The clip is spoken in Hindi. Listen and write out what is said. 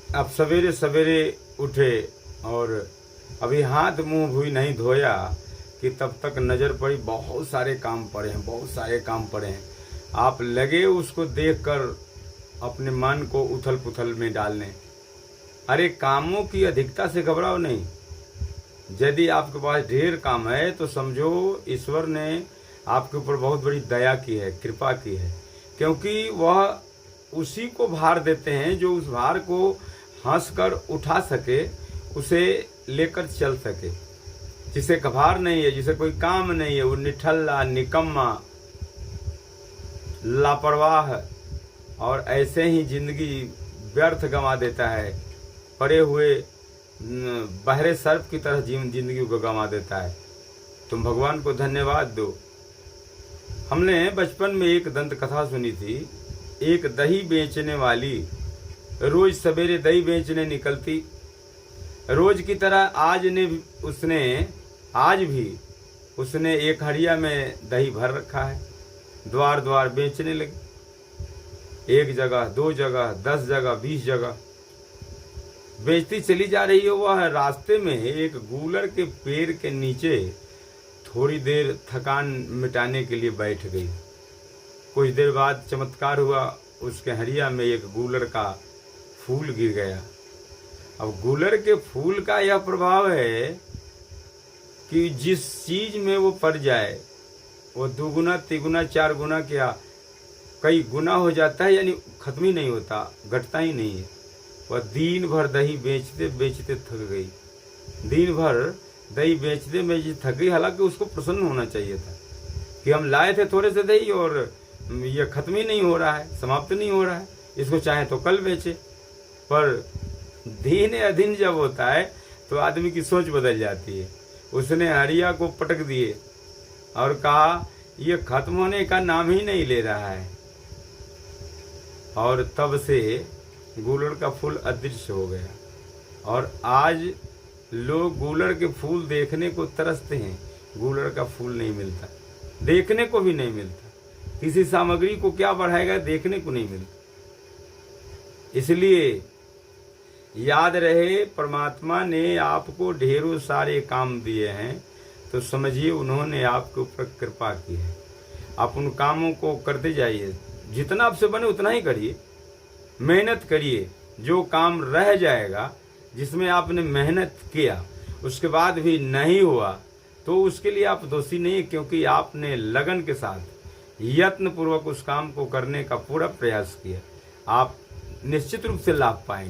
अब सवेरे सवेरे उठे और अभी हाथ मुंह भी नहीं धोया कि तब तक नज़र पड़ी बहुत सारे काम पड़े हैं, बहुत सारे काम पड़े हैं। आप लगे उसको देखकर अपने मन को उथल पुथल में डालने। अरे कामों की अधिकता से घबराओ नहीं। यदि आपके पास ढेर काम है तो समझो ईश्वर ने आपके ऊपर बहुत बड़ी दया की है, कृपा की है, क्योंकि वह उसी को भार देते हैं जो उस भार को हंसकर उठा सके, उसे लेकर चल सके। जिसे कभार नहीं है, जिसे कोई काम नहीं है, वो निठल्ला, निकम्मा, लापरवाह और ऐसे ही जिंदगी व्यर्थ गंवा देता है। पड़े हुए बहरे सर्प की तरह जिंदगी को गंवा देता है। तुम भगवान को धन्यवाद दो। हमने बचपन में एक दंत कथा सुनी थी। एक दही बेचने वाली रोज सवेरे दही बेचने निकलती। रोज की तरह आज भी उसने एक हड़िया में दही भर रखा है। द्वार द्वार बेचने लगी। एक जगह, 2 जगह, 10 जगह, 20 जगह बेचती चली जा रही है। वह रास्ते में एक गूलर के पेड़ के नीचे थोड़ी देर थकान मिटाने के लिए बैठ गई। कुछ देर बाद चमत्कार हुआ, उसके हड़िया में एक गूलर का फूल गिर गया। अब गूलर के फूल का यह प्रभाव है कि जिस चीज में वो पड़ जाए वो 2 गुना, 3 गुना, 4 गुना, क्या कई गुना हो जाता है, यानी खत्म ही नहीं होता, घटता ही नहीं है। वह दिन भर दही बेचते बेचते थक गई। दिन भर दही बेचते बेचते थक गई। हालांकि उसको प्रसन्न होना चाहिए था कि हम लाए थे थोड़े से दही और ये खत्म ही नहीं हो रहा है, समाप्त नहीं हो रहा है, इसको चाहे तो कल बेचे। पर दिन अधीन जब होता है तो आदमी की सोच बदल जाती है। उसने हड़िया को पटक दिए और कहा यह खत्म होने का नाम ही नहीं ले रहा है। और तब से गूलर का फूल अदृश्य हो गया। और आज लोग गूलर के फूल देखने को तरसते हैं, गूलर का फूल नहीं मिलता, देखने को भी नहीं मिलता। किसी सामग्री को क्या बढ़ाएगा, देखने को नहीं मिलता। इसलिए याद रहे, परमात्मा ने आपको ढेरों सारे काम दिए हैं तो समझिए उन्होंने आपके ऊपर कृपा की है। आप उन कामों को करते जाइए, जितना आपसे बने उतना ही करिए, मेहनत करिए। जो काम रह जाएगा जिसमें आपने मेहनत किया उसके बाद भी नहीं हुआ तो उसके लिए आप दोषी नहीं, क्योंकि आपने लगन के साथ यत्न पूर्वक उस काम को करने का पूरा प्रयास किया। आप निश्चित रूप से लाभ पाएंगे।